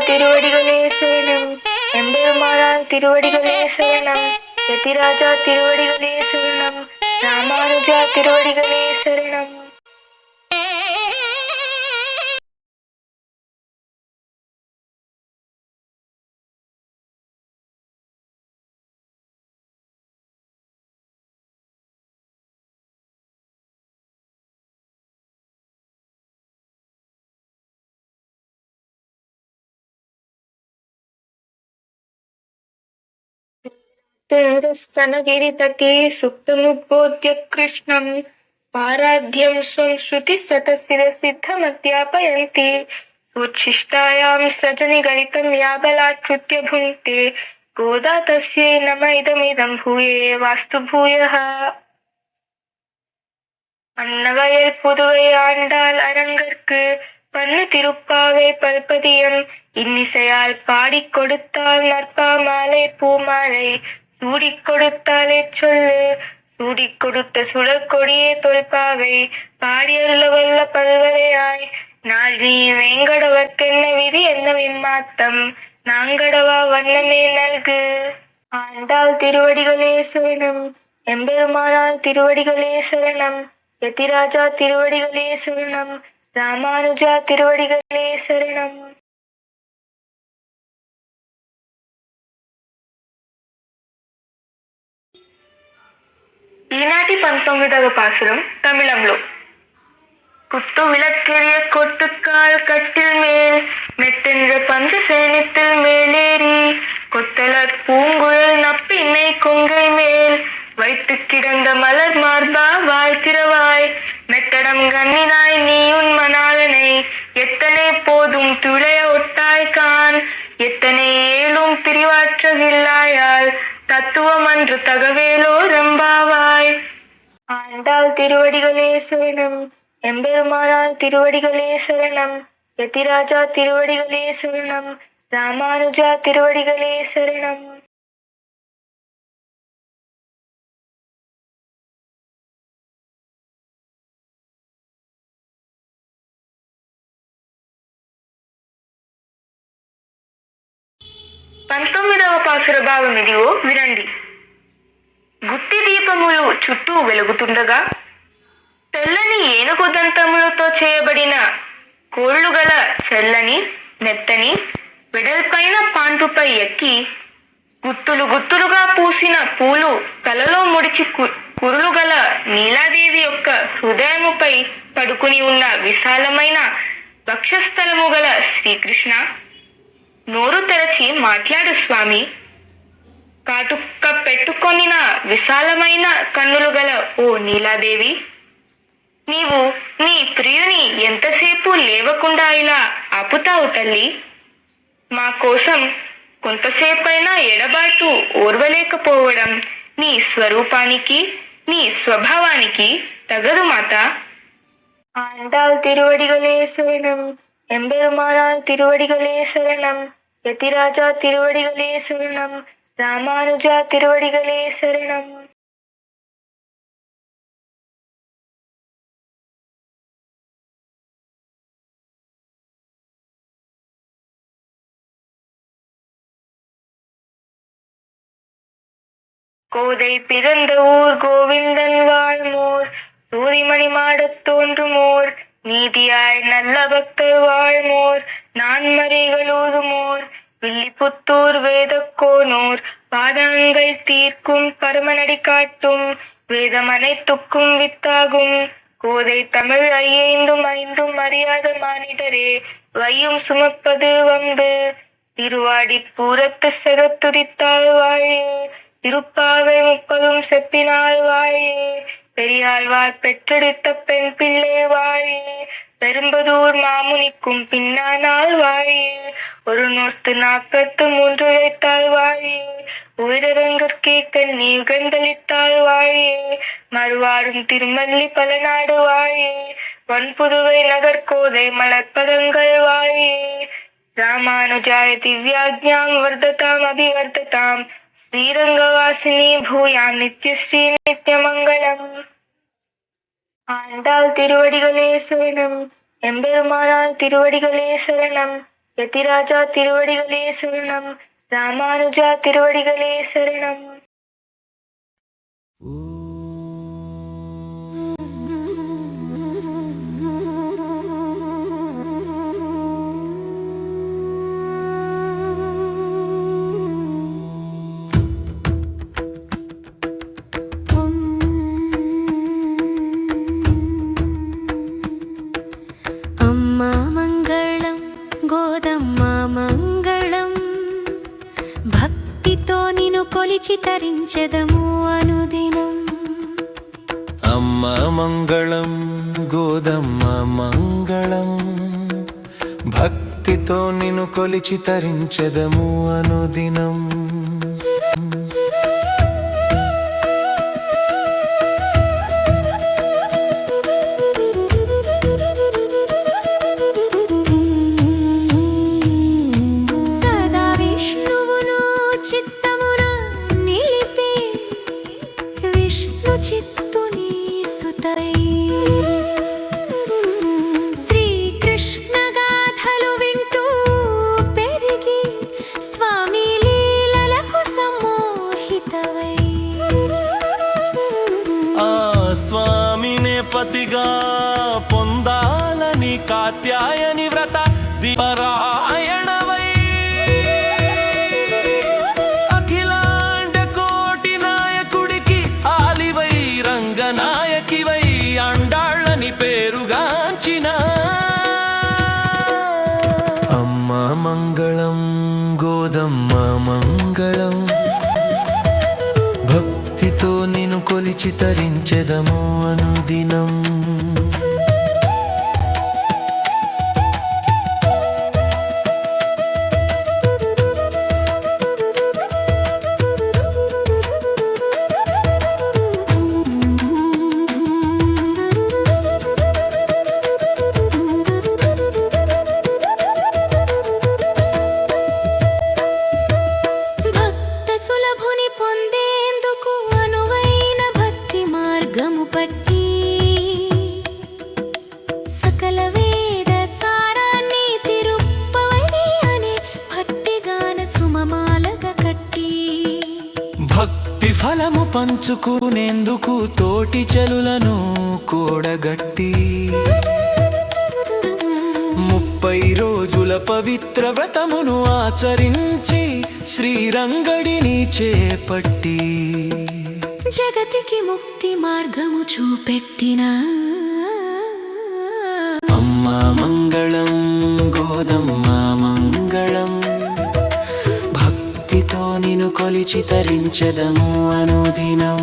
திருவடிகளே சரணம். எம்பெருமானார் திருவடிகளே சரணம். யதிராஜா திருவடிகளே சரணம். ராமானுஜா திருவடிகளே சரணம். स्तनगिरितटे सुप्तमुद्बोध्य कृष्णं पाराध्यं स्वं श्रुतिशतशिरसिद्धमध्यापयन्ति उच्छिष्टायां सृजनिगलितं याबलात्कृत्य भुङ्क्ते गोदा तस्यै नम इदमिदं भूये वास्तु भूयः. அன்னவயல் புதுவை ஆண்டாள் அரங்கற்கு பண்ணு திருப்பாவை பல்பதியம் இன்னிசையால் பாடிக் கொடுத்தாள் நற்பா மாலை பூமாலை சூடிக் கொடுத்தாலே சொல்லு சூடிக் கொடுத்த சுடர் கொடியே தொல்பாவை பாடியருள வல்ல பல்வரையாய் நாள் நீ வேங்கடவர்க்கென்ன விதி என்ன விம்மாத்தம் நாங்கடவா வண்ணமே நல்கு. ஆண்டாள் திருவடிகளே சரணம். எம்பெருமானார் திருவடிகளே சரணம். யதிராஜா திருவடிகளே சரணம். ராமானுஜா திருவடிகளே சரணம். ఈనాటి 19వ పాసురం తమిళంలో. குத்து விளக்கெரிய கொட்டுக்கால் கட்டில் மேல் மெத்தென்ற பஞ்ச சேனத்தில் மேலேறி கொத்தலர் பூங்குழல் நப்பின்னை கொங்கை மேல் வைத்து கிடந்த மலர் மார்பா வாழ்த்திரவாய் மெத்தடம் கண்ணினாய் நீயுன் மணாளனை எத்தனை போதும் துளைய ஒட்டாய்கான் எத்தனை ஏழும் பிரிவாற்றவில்லாயால் தத்துவம் அன்று தகவேலோ ரம்பாவாய். ஆண்டாள் திருவடிகளே சரணம். எம்பெருமானார் திருவடிகளே சரணம். யதிராஜா திருவடிகளே சரணம். ராமானுஜா திருவடிகளே சரணம். పంతొమ్మిదవ పాసుర భాగం ఇదిగో వినండి. గుత్తి దీపములు చుట్టూ వెలుగుతుండగా తెల్లని ఏనుగు దంతములతో చేయబడిన కోళ్లు గల చల్లని మెత్తని వెడల్పైన పాంటుపై ఎక్కి గుత్తులు గుత్తులుగా పూసిన పూలు తలలో ముడిచి కురులు గల నీలాదేవి యొక్క హృదయముపై పడుకుని ఉన్న విశాలమైన వక్షస్థలము గల శ్రీకృష్ణ, నోరు తెరచి మాట్లాడు స్వామి. కాటుక పెట్టుకొనిన విశాలమైన కన్నులు గల ఓ నీలాదేవి, నీవు నీ ప్రియుని ఎంతసేపు లేవకుండా ఇలా ఆపుతావు తల్లి? మా కోసం కొంతసేపైనా ఎడబాటు ఓర్వలేకపోవడం నీ స్వరూపానికి నీ స్వభావానికి తగదు మాత. ஆண்டாள் திருவடிகளே சரணம். எம்பெருமானார் திருவடிகளே சரணம். யதிராஜா திருவடிகளே சரணம். ராமானுஜா திருவடிகளே சரணம். கோதை பிறந்த ஊர் கோவிந்தன் வாழ்மோர் சூரிமணி மாடத் தோன்றுமோர் நீதியாய் நல்ல பக்தர் வாழ்மோர் நான்மறைகள் ஊதுமோர் வில்லிபுத்தூர் வேதக்கோனூர் பாதங்கள் தீர்க்கும் பரமனடி காட்டும் வேதம் அனைத்துக்கும் வித்தாகும் கோதை தமிழ் ஐந்தும் அறியாத மானிடரே வையும் சுமப்பது வம்பு திருவாடி பூரத்து செகத்துதித்தால் வாழே திருப்பாவை 30 செப்பினால் வாழே பெரியாழ்வார் பெற்றெடுத்த பெண் பிள்ளை வாழே பெரும்பதூர் மாமுனிக்கும் பின்னானால் வாழே ஒரு 143 வைத்தால் வாழே உயிரங்கற்கே கண்ணி யுகந்தளித்தால் வாழே மறுவாரும் திருமல்லி பலநாடு வாழே வன்புதுவை நகர்கோதை மலர்பதங்கள் வாழே ராமானுஜாய திவ்யாஜ்ஞாம் வர்ததாம் அபிவர்ததாம் ஸ்ரீரங்கவாசினி பூயாம் நித்யஸ்ரீ நித்யமங்கலம். ஆண்டாள் திருவடிகளே சரணம். எம்பெருமானார் திருவடிகளே சரணம். யதிராஜா திருவடிகளே சரணம். ராமானுஜா திருவடிகளே சரணம். అమ్మా మంగళం గోదమ్మ మంగళం, భక్తితో నిన్ను కొలిచి తరించెదము అనుదినం. అమ్మ మంగళం గోదమ్మ మంగళం, భక్తితో నిన్ను కొలిచి తరించెదము అనుదినం. చిత్తుని సుతై శ్రీకృష్ణ గాథలు వింటూ పెరిగి స్వామి లీలలకు సమ్మోహితవై ఆ స్వామినే పతిగా పొందాలని కాత్యాయని వ్రత దీపరాయణవై నాయకివై అండాళ్ళని పేరుగాంచిన అమ్మ మంగళం గోదమ్మ మంగళం, భక్తితో నిన్ను కొలిచి తరించెదము అనుదినం. సకల వేద సారాన్ని తిరుప్పవని అనే భక్తిగాన సుమమాలగా కట్టి భక్తి ఫలము పంచుకునేందుకు తోటి చెలులను కూడగట్టి 30 రోజుల పవిత్ర వ్రతమును ఆచరించి శ్రీరంగడిని చేపట్టి జగతికి ముక్తి మార్గము చూపెట్టిన అమ్మ మంగళం గోదమ్మ మంగళం, భక్తితో నిన్ను కొలిచి తరించెదము అనుదినం.